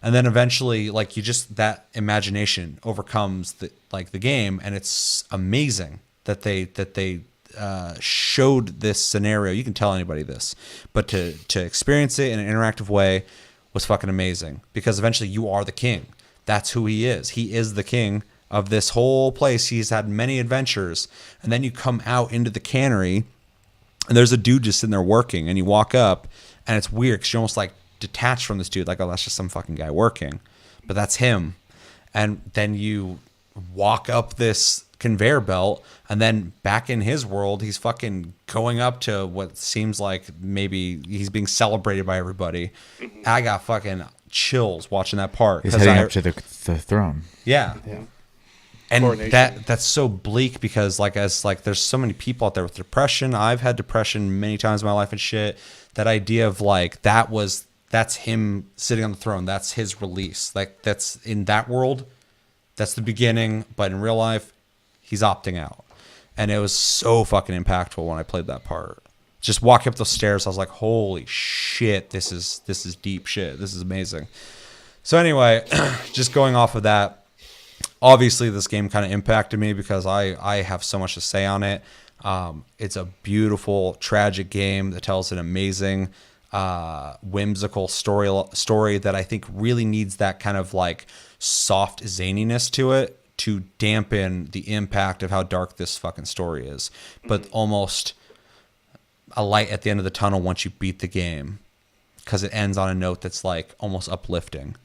And then eventually, like, you just, that imagination overcomes the game. And it's amazing that they showed this scenario. You can tell anybody this, but to experience it in an interactive way was fucking amazing, because eventually you are the king. That's who he is. He is the king of this whole place. He's had many adventures. And then you come out into the cannery, and there's a dude just sitting there working, and you walk up, and it's weird because you're almost like detached from this dude. Like, oh, that's just some fucking guy working. But that's him. And then you walk up this conveyor belt, and then back in his world, he's fucking going up to what seems like maybe he's being celebrated by everybody. I got fucking chills watching that part.
He's heading up to the throne.
Yeah. And that's so bleak, because there's so many people out there with depression. I've had depression many times in my life and shit. That idea of like that's him sitting on the throne. That's his release. Like, that's in that world, that's the beginning. But in real life, he's opting out. And it was so fucking impactful when I played that part. Just walking up those stairs, I was like, holy shit, this is deep shit. This is amazing. So anyway, just going off of that. Obviously, this game kind of impacted me because I have so much to say on it. It's a beautiful, tragic game that tells an amazing, whimsical story that I think really needs that kind of like soft zaniness to it to dampen the impact of how dark this fucking story is. But almost a light at the end of the tunnel once you beat the game, because it ends on a note that's like almost uplifting.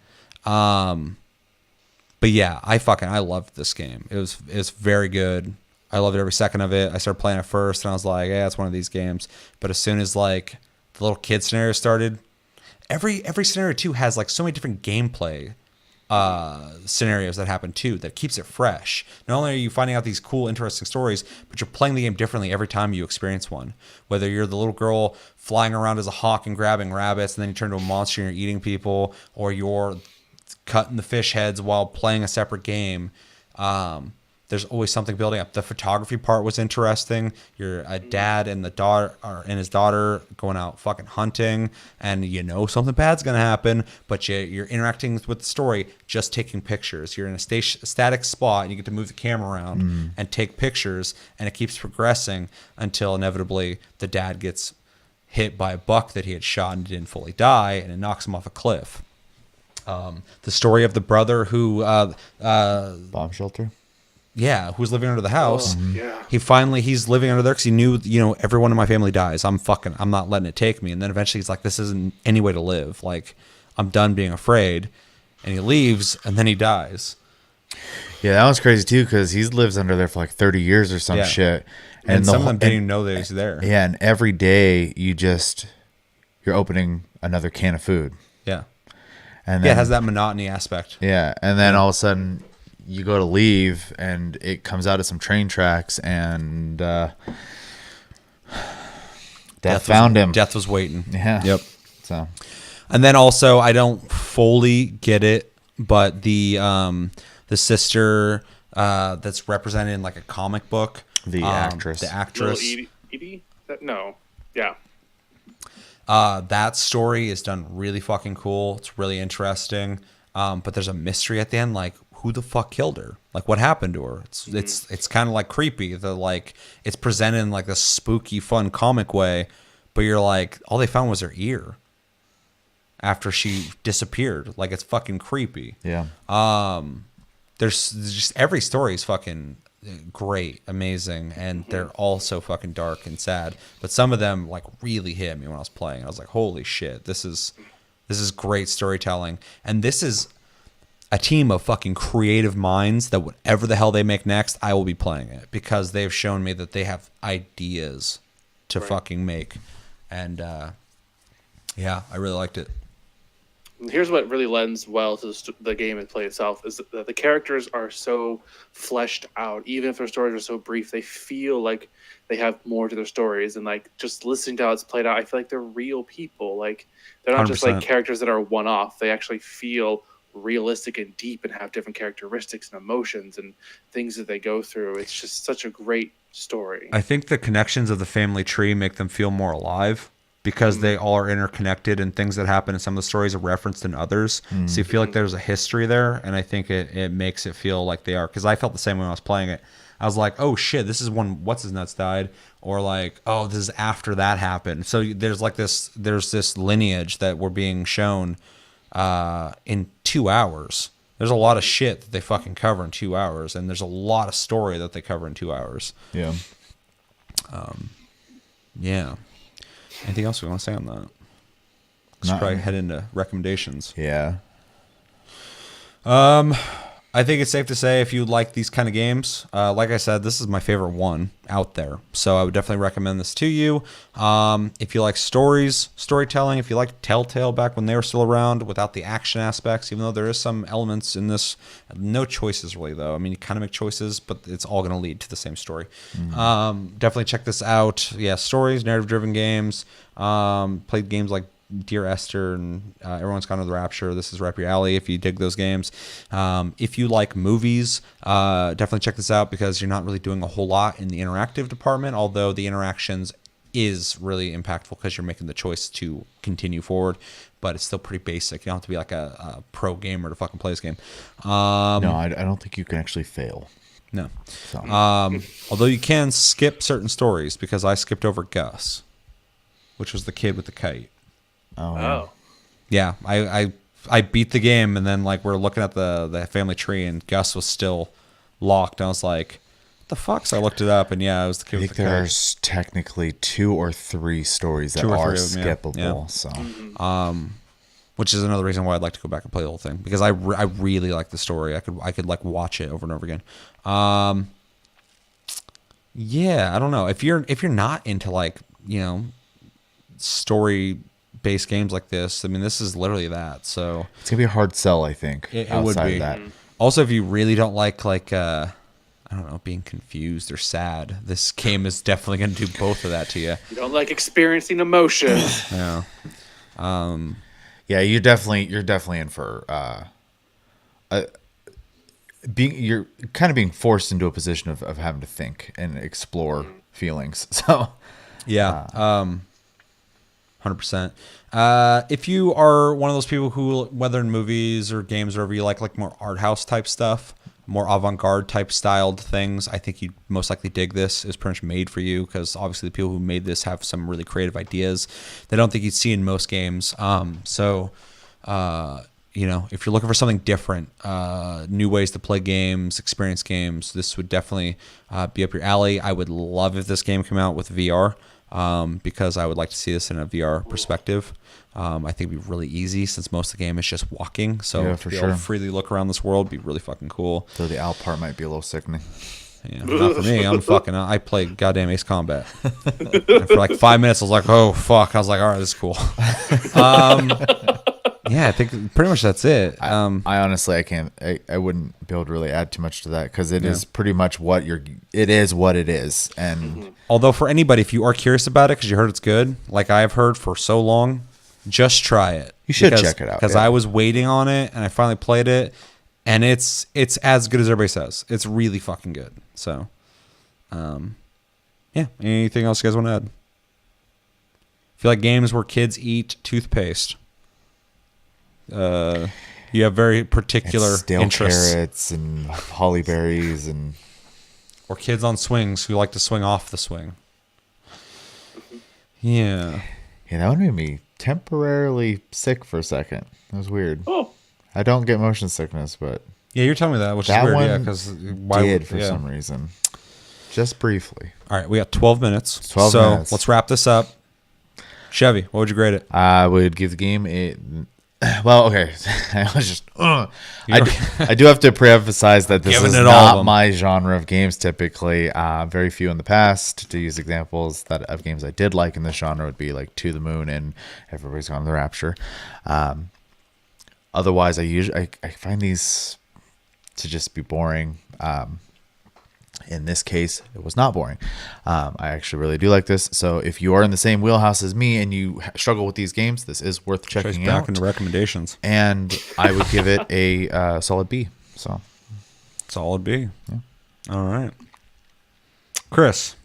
But yeah, I loved this game. It was very good. I loved every second of it. I started playing it first, and I was like, yeah, it's one of these games. But as soon as like the little kid scenario started, every scenario too has like so many different gameplay scenarios that happen too, that keeps it fresh. Not only are you finding out these cool, interesting stories, but you're playing the game differently every time you experience one. Whether you're the little girl flying around as a hawk and grabbing rabbits, and then you turn into a monster and you're eating people, or you're cutting the fish heads while playing a separate game. There's always something building up. The photography part was interesting. You're a dad and his daughter going out fucking hunting, and you know something bad's gonna happen, but you're interacting with the story, just taking pictures. You're in a static spot, and you get to move the camera around and take pictures, and it keeps progressing until inevitably the dad gets hit by a buck that he had shot and didn't fully die, and it knocks him off a cliff. The story of the brother who
Bomb shelter.
Yeah, who's living under the house.
Yeah.
He's living under there because he knew, everyone in my family dies. I'm not letting it take me. And then eventually he's like, this isn't any way to live. Like, I'm done being afraid. And he leaves, and then he dies.
Yeah, that was crazy too, because he lives under there for like 30 years or some shit.
And some of them didn't even know that he's there.
Yeah, and every day you're opening another can of food.
Yeah.
And then,
it has that monotony aspect.
Yeah, and then all of a sudden you go to leave, and it comes out of some train tracks, and death found him.
Death was waiting.
Yeah.
Yep.
So,
and then also, I don't fully get it, but the sister that's represented in like a comic book,
the actress.
Little Edie? No. Yeah.
That story is done really fucking cool. It's really interesting. But there's a mystery at the end, like who the fuck killed her? Like what happened to her? It's kind of like creepy. It's presented in like a spooky, fun comic way, but you're like, all they found was her ear after she disappeared. Like, it's fucking creepy.
Yeah.
There's just every story is fucking great, amazing, and they're all so fucking dark and sad. But some of them like really hit me when I was playing. I was like, holy shit, this is great storytelling, and this is a team of fucking creative minds that whatever the hell they make next, I will be playing it because they've shown me that they have ideas to fucking make, and yeah, I really liked it.
Here's what really lends well to the game and play itself is that the characters are so fleshed out. Even if their stories are so brief, they feel like they have more to their stories. And like just listening to how it's played out, I feel like they're real people. Like they're not just like
100%.
characters that are one-off. They actually feel realistic and deep and have different characteristics and emotions and things that they go through. It's just such a great story.
I think the connections of the family tree make them feel more alive because they all are interconnected, and things that happen in some of the stories are referenced in others. So you feel like there's a history there, and I think it makes it feel like they are. Because I felt the same when I was playing it. I was like, oh shit, this is when what's his nuts died, or like, oh, this is after that happened. So there's like there's this lineage that we're being shown in 2 hours. There's a lot of shit that they fucking cover in 2 hours, and there's a lot of story that they cover in 2 hours.
Yeah.
Yeah. Anything else we want to say on that? Let's probably head into recommendations.
Yeah.
I think it's safe to say if you like these kind of games, like I said, this is my favorite one out there. So I would definitely recommend this to you. If you like storytelling, if you like Telltale back when they were still around without the action aspects, even though there is some elements in this, no choices really though. I mean, you kind of make choices, but it's all going to lead to the same story. Definitely check this out. Yeah, stories, narrative-driven games. Played games like Dear Esther and Everyone's Gone to the Rapture. This is right up your alley if you dig those games. If you like movies, definitely check this out because you're not really doing a whole lot in the interactive department, although the interactions is really impactful because you're making the choice to continue forward, but it's still pretty basic. You don't have to be like a pro gamer to fucking play this game.
No, I don't think you can actually fail.
No.
So.
Although you can skip certain stories because I skipped over Gus, which was the kid with the kite.
Oh.
Yeah, I beat the game, and then like we're looking at the family tree, and Gus was still locked. I was like, "What the fuck?" So I looked it up, and yeah, it was the kid
I
with
think
the kite.
there's technically 2 or 3 stories that
2 or
are
3 of them, yeah.
skippable.
Yeah.
So,
Which is another reason why I'd like to go back and play the whole thing because I really like the story. I could like watch it over and over again. Yeah, I don't know if you're not into like story based games like this. I mean, this is literally that. So
it's gonna be a hard sell, I think.
it
outside
would be.
of that.
Also, if you really don't like I don't know, being confused or sad, this game is definitely going to do both of that to you.
You don't like experiencing emotions.
Yeah.
Yeah, you're definitely in for you're kind of being forced into a position of having to think and explore feelings. So
Yeah. 100%. If you are one of those people who, whether in movies or games or whatever, you like more art house type stuff, more avant-garde type styled things, I think you'd most likely dig this. It's pretty much made for you because obviously the people who made this have some really creative ideas that I don't think you'd see in most games. So if you're looking for something different, new ways to play games, experience games, this would definitely be up your alley. I would love if this game came out with VR. Because I would like to see this in a VR perspective. I think it'd be really easy since most of the game is just walking. So
Yeah,
to
for
be able to
sure.
freely look around this world would be really fucking cool.
So the owl part might be a little sickening.
Yeah, not for me. I play goddamn Ace Combat. And for like 5 minutes, I was like, oh, fuck. I was like, all right, this is cool. Yeah, I think pretty much that's it.
I honestly, I wouldn't be able to really add too much to that because it is pretty much it is what it is. And
Although for anybody, if you are curious about it because you heard it's good, like I've heard for so long, just try it.
You should check it out,
Because
yeah.
I was waiting on it and I finally played it, and it's as good as everybody says. It's really fucking good. So, yeah. Anything else you guys want to add? Feel like games where kids eat toothpaste. You have very particular
it's stale
interests.
carrots and holly berries and
Or kids on swings who like to swing off the swing. Yeah.
yeah, that one made me temporarily sick for a second. That was weird.
Oh,
I don't get motion sickness, but
Yeah, you're telling me that, which
That
is weird.
one
Yeah, because why
did
would
for
yeah.
some reason. Just briefly.
All right, we got 12 minutes.
12
so
minutes.
let's wrap this up. Chevy, what would you grade it?
I would give the game a. Well, okay. I was just. I do have to pre-emphasize that this
Giving
is
it all of
not
them.
my genre of games. Typically, very few in the past. To use examples of games I did like in this genre would be like To the Moon and Everybody's Gone to the Rapture. Otherwise, I find these to just be boring. In this case, it was not boring. I actually really do like this. So if you are in the same wheelhouse as me and you struggle with these games, this is worth checking
Back
out.
into recommendations.
And I would give it a solid B. So
Solid B. Yeah. All right. Chris.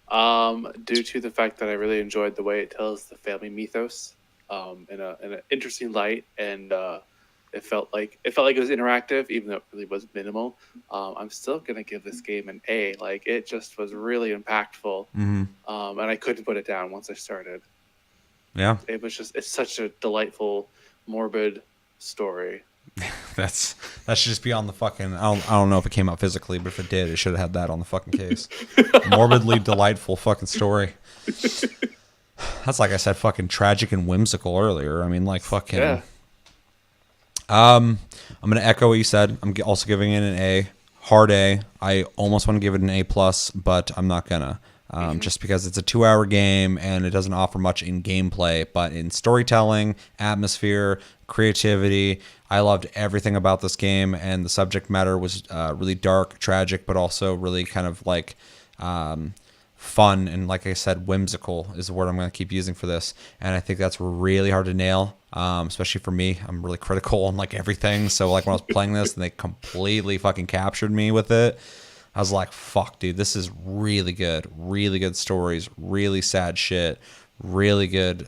Due to the fact that I really enjoyed the way it tells the family mythos in an interesting light, and it felt like it was interactive, even though it really was minimal. I'm still gonna give this game an A. Like, it just was really impactful, and I couldn't put it down once I started.
Yeah.
It's such a delightful, morbid story.
That should just be on the fucking. I don't know if it came out physically, but if it did, it should have had that on the fucking case. Morbidly delightful fucking story. That's like I said, fucking tragic and whimsical earlier. I mean, like fucking.
Yeah.
I'm gonna echo what you said. I'm also giving it an A, hard A. I almost want to give it an A plus, but I'm not gonna. Just because it's a 2-hour game and it doesn't offer much in gameplay, but in storytelling, atmosphere, creativity, I loved everything about this game, and the subject matter was really dark, tragic, but also really kind of like fun and, like I said, whimsical is the word I'm going to keep using for this. And I think that's really hard to nail, especially for me. I'm really critical on like everything. So like when I was playing this and they completely fucking captured me with it, I was like, fuck, dude, this is really good. Really good stories, really sad shit, really good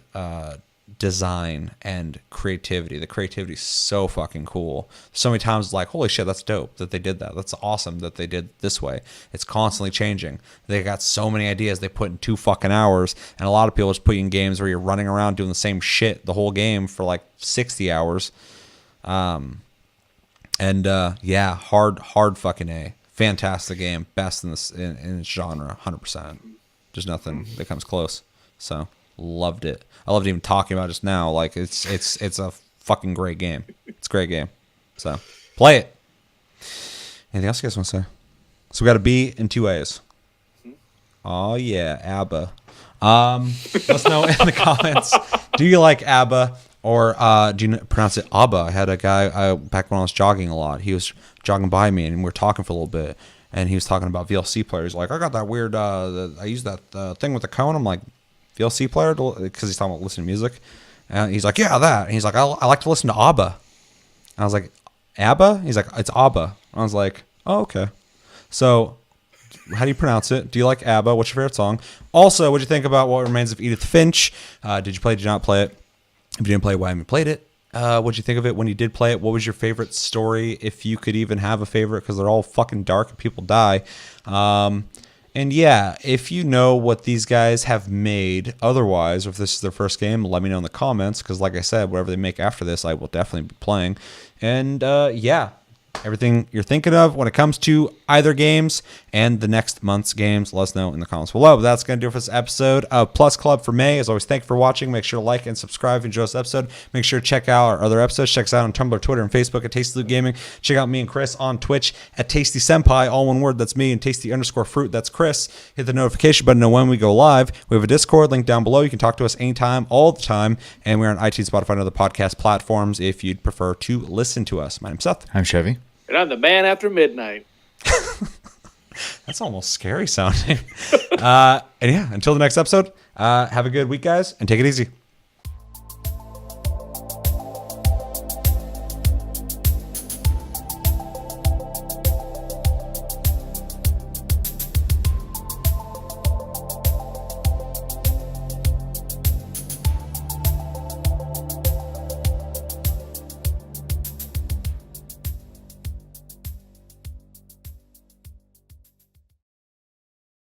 design and creativity. The creativity is so fucking cool. So many times it's like, holy shit, that's dope that they did that. That's awesome that they did this way. It's constantly changing. They got so many ideas they put in 2 fucking hours, and a lot of people just put you in games where you're running around doing the same shit the whole game for like 60 hours. Yeah, hard fucking A. Fantastic game, best in this in its genre, 100%. There's nothing that comes close. So loved it. I loved even talking about it just now. Like it's a fucking great game. It's a great game. So play it. Anything else you guys want to say? So we got a B and 2 A's. Oh yeah, ABBA. Let us know in the comments. Do you like ABBA? Or do you pronounce it ABBA? I had a guy back when I was jogging a lot. He was jogging by me, and we were talking for a little bit. And he was talking about VLC players. Like, I got that weird. I use that thing with the cone. I'm like, VLC player, because he's talking about listening to music. And he's like, yeah, that. And he's like, I like to listen to ABBA. And I was like, ABBA? He's like, it's ABBA. I was like, oh, okay. So, how do you pronounce it? Do you like ABBA? What's your favorite song? Also, what do you think about What Remains of Edith Finch? Did you play it? Did you not play it? If you didn't play it, why haven't you played it? What'd you think of it when you did play it? What was your favorite story, if you could even have a favorite, because they're all fucking dark and people die. And yeah, if you know what these guys have made otherwise, or if this is their first game, let me know in the comments, because like I said, whatever they make after this, I will definitely be playing. And yeah, everything you're thinking of when it comes to either games and the next month's games, let us know in the comments below. But that's going to do it for this episode of Plus Club for May. As always, thank you for watching. Make sure to like and subscribe if you enjoyed this episode. Make sure to check out our other episodes. Check us out on Tumblr, Twitter, and Facebook at Tasty Loot Gaming. Check out me and Chris on Twitch at Tasty Senpai, all one word. That's me, and Tasty_Fruit. That's Chris. Hit the notification button to know when we go live. We have a Discord link down below. You can talk to us anytime, all the time. And we're on iTunes, Spotify, and other podcast platforms if you'd prefer to listen to us. My name's Seth.
I'm Chevy.
And I'm the man after midnight.
That's almost scary sounding. And yeah, until the next episode, have a good week, guys, and take it easy.